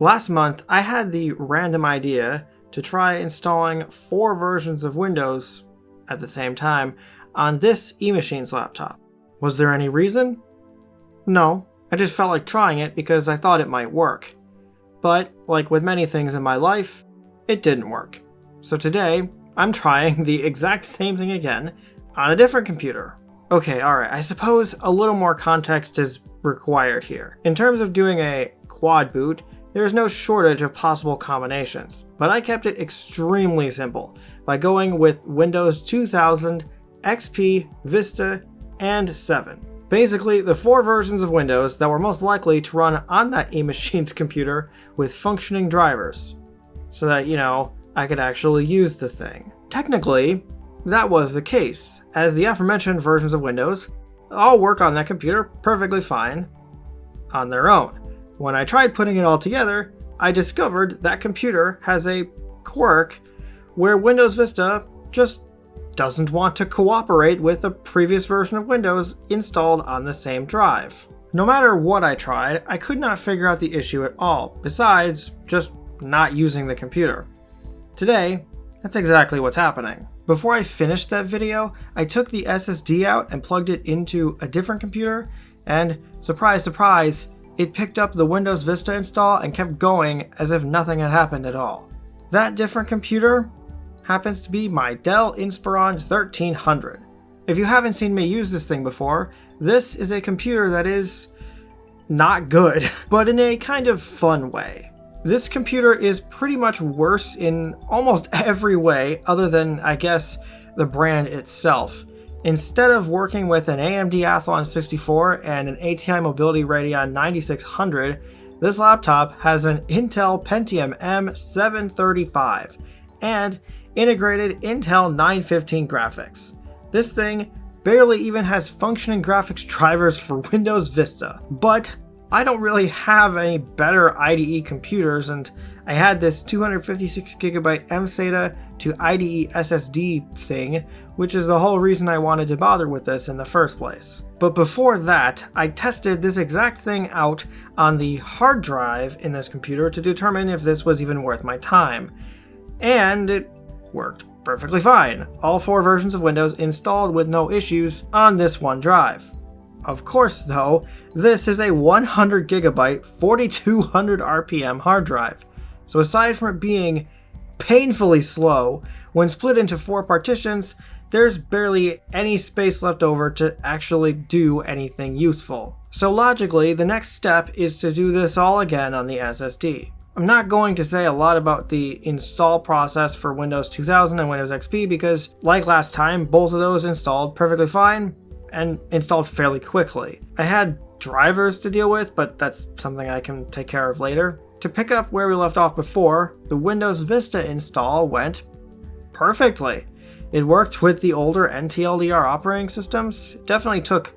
Last month, I had the random idea to try installing 4 versions of Windows at the same time on this eMachines laptop. Was there any reason? No, I just felt like trying it because I thought it might work. But, like with many things in my life, it didn't work. So today, I'm trying the exact same thing again on a different computer. Okay, alright, I suppose a little more context is required here. In terms of doing a quad boot, there is no shortage of possible combinations, but I kept it extremely simple by going with Windows 2000, XP, Vista, and 7. Basically, the 4 versions of Windows that were most likely to run on that eMachines computer with functioning drivers, so that, I could actually use the thing. Technically, that was the case, as the aforementioned versions of Windows all work on that computer perfectly fine on their own. When I tried putting it all together, I discovered that computer has a quirk where Windows Vista just doesn't want to cooperate with a previous version of Windows installed on the same drive. No matter what I tried, I could not figure out the issue at all, besides just not using the computer. Today, that's exactly what's happening. Before I finished that video, I took the SSD out and plugged it into a different computer, and surprise, surprise, it picked up the Windows Vista install and kept going as if nothing had happened at all. That different computer happens to be my Dell Inspiron 1300. If you haven't seen me use this thing before, this is a computer that is not good, but in a kind of fun way. This computer is pretty much worse in almost every way other than, I guess, the brand itself. Instead of working with an AMD Athlon 64 and an ATI Mobility Radeon 9600, this laptop has an Intel Pentium M735 and integrated Intel 915 graphics. This thing barely even has functioning graphics drivers for Windows Vista, but I don't really have any better IDE computers, and I had this 256GB mSATA to IDE SSD thing, which is the whole reason I wanted to bother with this in the first place. But before that, I tested this exact thing out on the hard drive in this computer to determine if this was even worth my time. And it worked perfectly fine. All 4 versions of Windows installed with no issues on this one drive. Of course, though, this is a 100GB 4200 RPM hard drive. So aside from it being painfully slow, when split into 4 partitions, there's barely any space left over to actually do anything useful. So logically, the next step is to do this all again on the SSD. I'm not going to say a lot about the install process for Windows 2000 and Windows XP because, like last time, both of those installed perfectly fine and installed fairly quickly. I had drivers to deal with, but that's something I can take care of later. To pick up where we left off before, the Windows Vista install went perfectly. It worked with the older NTLDR operating systems. It definitely took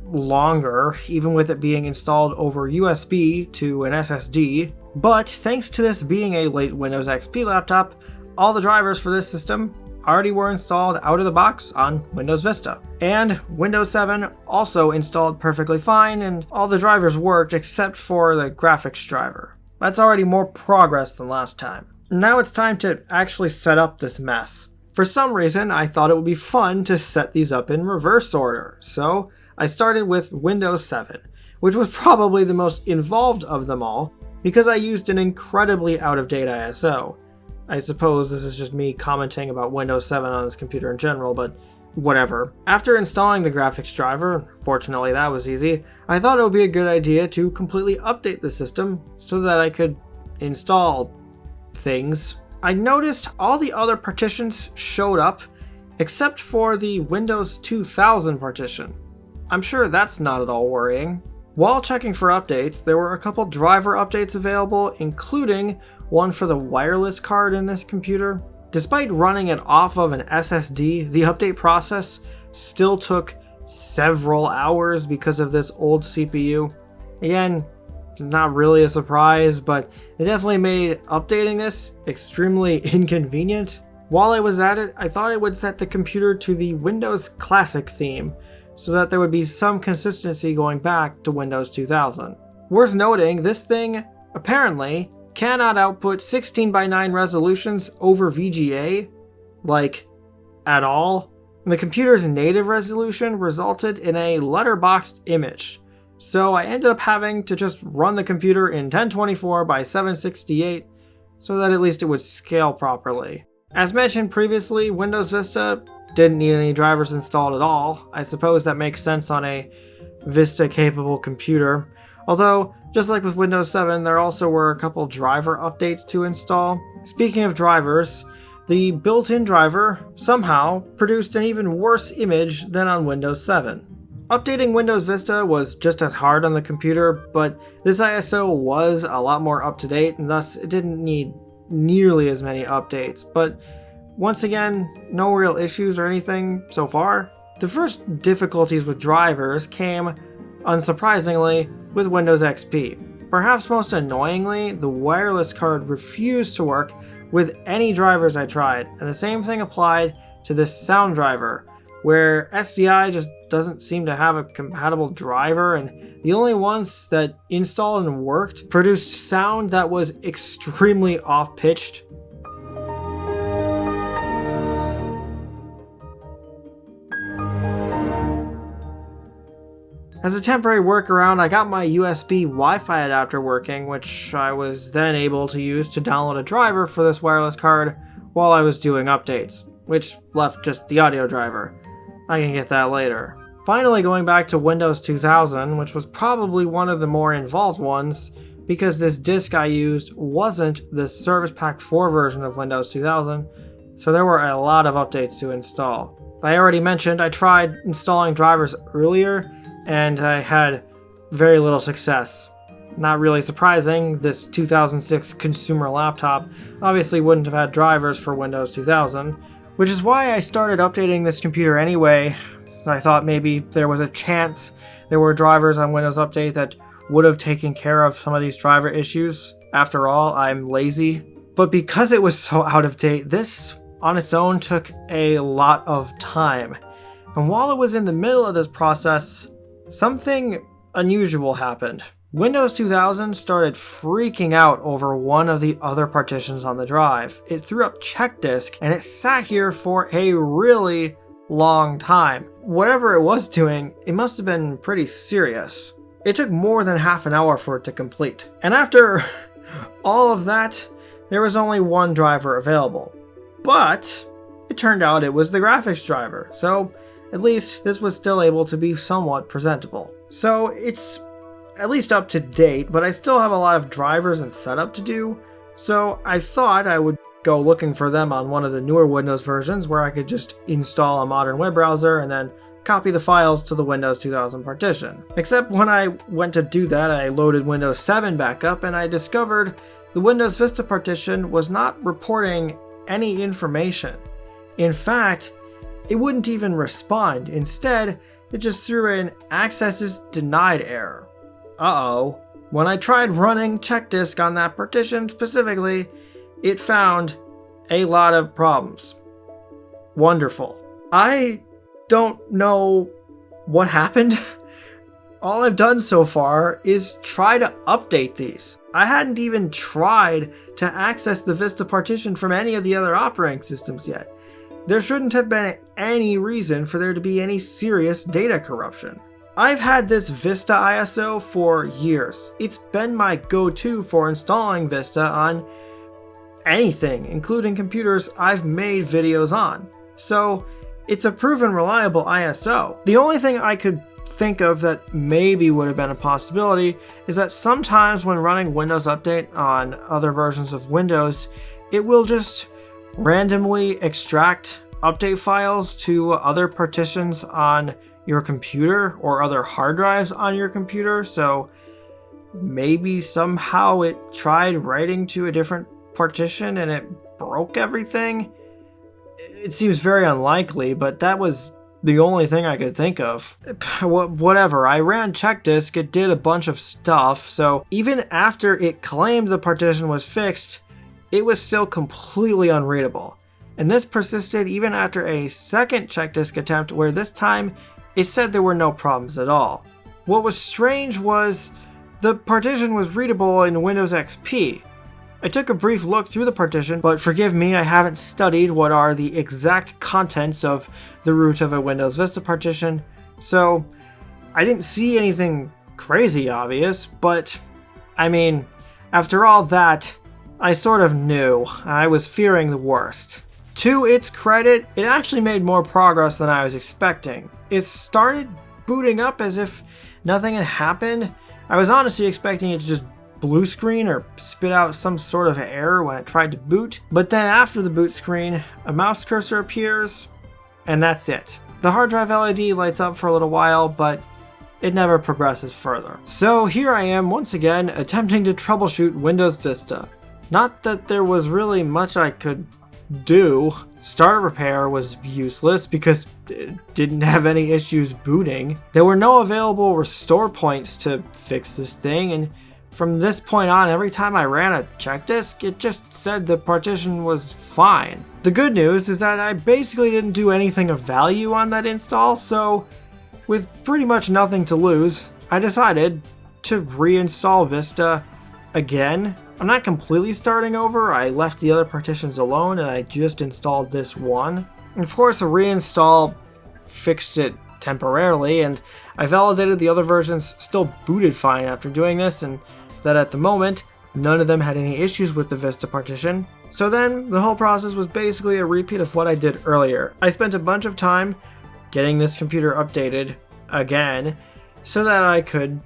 longer, even with it being installed over USB to an SSD, but thanks to this being a late Windows XP laptop, all the drivers for this system already were installed out of the box on Windows Vista. And Windows 7 also installed perfectly fine, and all the drivers worked except for the graphics driver. That's already more progress than last time. Now it's time to actually set up this mess. For some reason, I thought it would be fun to set these up in reverse order, so I started with Windows 7, which was probably the most involved of them all because I used an incredibly out-of-date ISO. I suppose this is just me commenting about Windows 7 on this computer in general, but whatever. After installing the graphics driver, fortunately that was easy, I thought it would be a good idea to completely update the system so that I could install things. I noticed all the other partitions showed up except for the Windows 2000 partition. I'm sure that's not at all worrying. While checking for updates, there were a couple driver updates available, including one for the wireless card in this computer. Despite running it off of an SSD, the update process still took several hours because of this old CPU. Again, not really a surprise, but it definitely made updating this extremely inconvenient. While I was at it, I thought I would set the computer to the Windows Classic theme, so that there would be some consistency going back to Windows 2000. Worth noting, this thing apparently cannot output 16:9 resolutions over VGA, like, at all. And the computer's native resolution resulted in a letterboxed image. So I ended up having to just run the computer in 1024 by 768 so that at least it would scale properly. As mentioned previously, Windows Vista didn't need any drivers installed at all. I suppose that makes sense on a Vista-capable computer. Although, just like with Windows 7, there also were a couple driver updates to install. Speaking of drivers, the built-in driver somehow produced an even worse image than on Windows 7. Updating Windows Vista was just as hard on the computer, but this ISO was a lot more up-to-date, and thus it didn't need nearly as many updates. But once again, no real issues or anything so far. The first difficulties with drivers came, unsurprisingly, with Windows XP. Perhaps most annoyingly, the wireless card refused to work with any drivers I tried, and the same thing applied to this sound driver, where SDI just doesn't seem to have a compatible driver, and the only ones that installed and worked produced sound that was extremely off-pitched. As a temporary workaround, I got my USB Wi-Fi adapter working, which I was then able to use to download a driver for this wireless card while I was doing updates, which left just the audio driver. I can get that later. Finally, going back to Windows 2000, which was probably one of the more involved ones, because this disk I used wasn't the Service Pack 4 version of Windows 2000, so there were a lot of updates to install. I already mentioned I tried installing drivers earlier, and I had very little success. Not really surprising, this 2006 consumer laptop obviously wouldn't have had drivers for Windows 2000, which is why I started updating this computer anyway. I thought maybe there was a chance there were drivers on Windows Update that would have taken care of some of these driver issues. After all, I'm lazy. But because it was so out of date, this on its own took a lot of time. And while it was in the middle of this process, something unusual happened. Windows 2000 started freaking out over one of the other partitions on the drive. It threw up check disk and it sat here for a really long time. Whatever it was doing, it must have been pretty serious. It took more than half an hour for it to complete. And after all of that, there was only one driver available. But it turned out it was the graphics driver, so at least this was still able to be somewhat presentable. So it's at least up to date, but I still have a lot of drivers and setup to do, so I thought I would go looking for them on one of the newer Windows versions where I could just install a modern web browser and then copy the files to the Windows 2000 partition. Except when I went to do that, I loaded Windows 7 back up and I discovered the Windows Vista partition was not reporting any information. In fact, it wouldn't even respond. Instead, it just threw in access is denied error. Uh-oh. When I tried running check disk on that partition specifically, it found a lot of problems. Wonderful. I don't know what happened. All I've done so far is try to update these. I hadn't even tried to access the Vista partition from any of the other operating systems yet. There shouldn't have been any reason for there to be any serious data corruption. I've had this Vista ISO for years. It's been my go-to for installing Vista on anything, including computers I've made videos on. So it's a proven reliable ISO. The only thing I could think of that maybe would have been a possibility is that sometimes when running Windows Update on other versions of Windows, it will just randomly extract update files to other partitions on your computer or other hard drives on your computer. So maybe somehow it tried writing to a different partition and it broke everything. It seems very unlikely, but that was the only thing I could think of. Whatever, I ran check disk, it did a bunch of stuff, so even after it claimed the partition was fixed, it was still completely unreadable. And this persisted even after a second check disk attempt where this time it said there were no problems at all. What was strange was The partition was readable in Windows XP. I took a brief look through the partition, but forgive me, I haven't studied what are the exact contents of the root of a Windows Vista partition, so I didn't see anything crazy obvious, but I mean, after all that, I sort of knew. I was fearing the worst. To its credit, it actually made more progress than I was expecting. It started booting up as if nothing had happened. I was honestly expecting it to just blue screen or spit out some sort of error when it tried to boot, but then after the boot screen, a mouse cursor appears, and that's it. The hard drive LED lights up for a little while, but it never progresses further. So here I am once again attempting to troubleshoot Windows Vista. Not that there was really much I could do. Starter repair was useless because it didn't have any issues booting. There were no available restore points to fix this thing, and from this point on, every time I ran a check disk, it just said the partition was fine. The good news is that I basically didn't do anything of value on that install, so with pretty much nothing to lose, I decided to reinstall Vista again. I'm not completely starting over, I left the other partitions alone and I just installed this one. Of course, a reinstall fixed it temporarily, and I validated the other versions still booted fine after doing this, and that at the moment, none of them had any issues with the Vista partition. So then, the whole process was basically a repeat of what I did earlier. I spent a bunch of time getting this computer updated again so that I could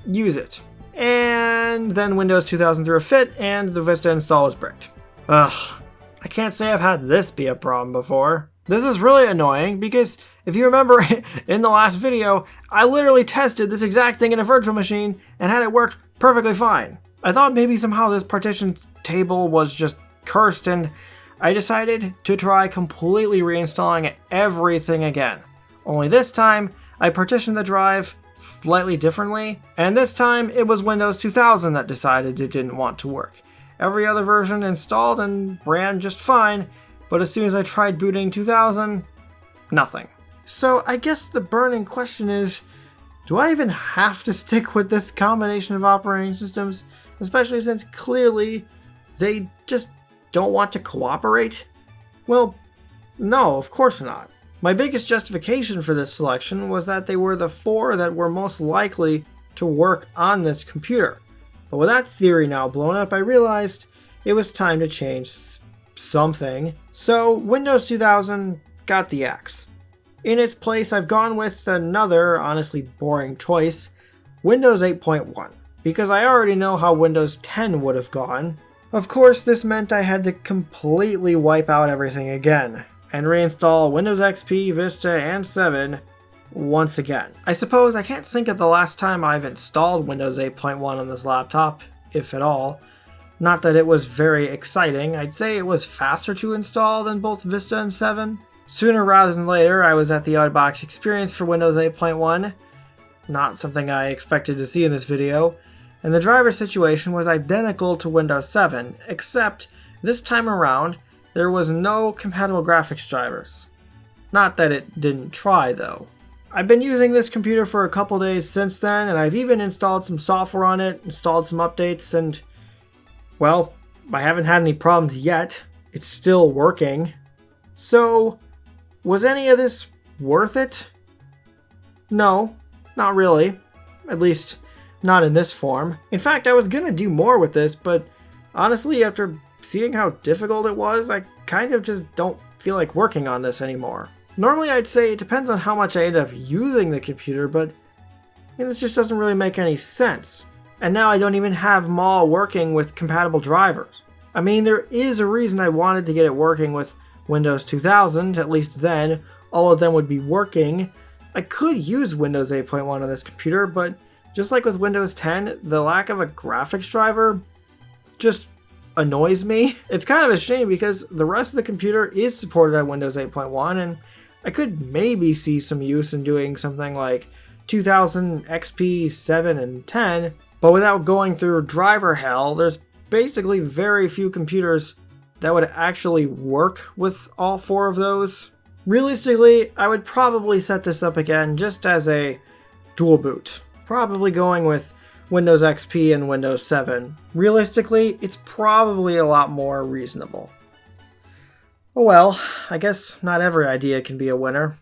use it. And then Windows 2000 threw a fit and the Vista install was bricked. Ugh, I can't say I've had this be a problem before. This is really annoying because if you remember in the last video, I literally tested this exact thing in a virtual machine and had it work perfectly fine. I thought maybe somehow this partition table was just cursed, and I decided to try completely reinstalling everything again. Only this time, I partitioned the drive slightly differently, and this time it was Windows 2000 that decided it didn't want to work. Every other version installed and ran just fine, but as soon as I tried booting 2000, nothing. So I guess the burning question is, do I even have to stick with this combination of operating systems? Especially since clearly they just don't want to cooperate? Well, no, of course not. My biggest justification for this selection was that they were the four that were most likely to work on this computer. But with that theory now blown up, I realized it was time to change something. So Windows 2000 got the axe. In its place, I've gone with another, honestly boring choice, Windows 8.1, because I already know how Windows 10 would have gone. Of course, this meant I had to completely wipe out everything again, and reinstall Windows XP, Vista, and 7 once again. I suppose I can't think of the last time I've installed Windows 8.1 on this laptop, if at all. Not that it was very exciting, I'd say it was faster to install than both Vista and 7. Sooner rather than later, I was at the Oddbox experience for Windows 8.1, not something I expected to see in this video, and the driver situation was identical to Windows 7, except this time around, there was no compatible graphics drivers. Not that it didn't try, though. I've been using this computer for a couple days since then, and I've even installed some software on it, installed some updates, and, well, I haven't had any problems yet. It's still working. So, was any of this worth it? No, not really. At least, not in this form. In fact, I was gonna do more with this, but honestly, after seeing how difficult it was, I kind of just don't feel like working on this anymore. Normally I'd say it depends on how much I end up using the computer, but this just doesn't really make any sense. And now I don't even have them all working with compatible drivers. I mean, there is a reason I wanted to get it working with Windows 2000, at least then, all of them would be working. I could use Windows 8.1 on this computer, but just like with Windows 10, the lack of a graphics driver just annoys me. It's kind of a shame because the rest of the computer is supported on Windows 8.1, and I could maybe see some use in doing something like 2000 XP, 7, and 10, but without going through driver hell, there's basically very few computers that would actually work with all four of those. Realistically, I would probably set this up again just as a dual boot. Probably going with Windows XP and Windows 7. Realistically, it's probably a lot more reasonable. Oh well, I guess not every idea can be a winner.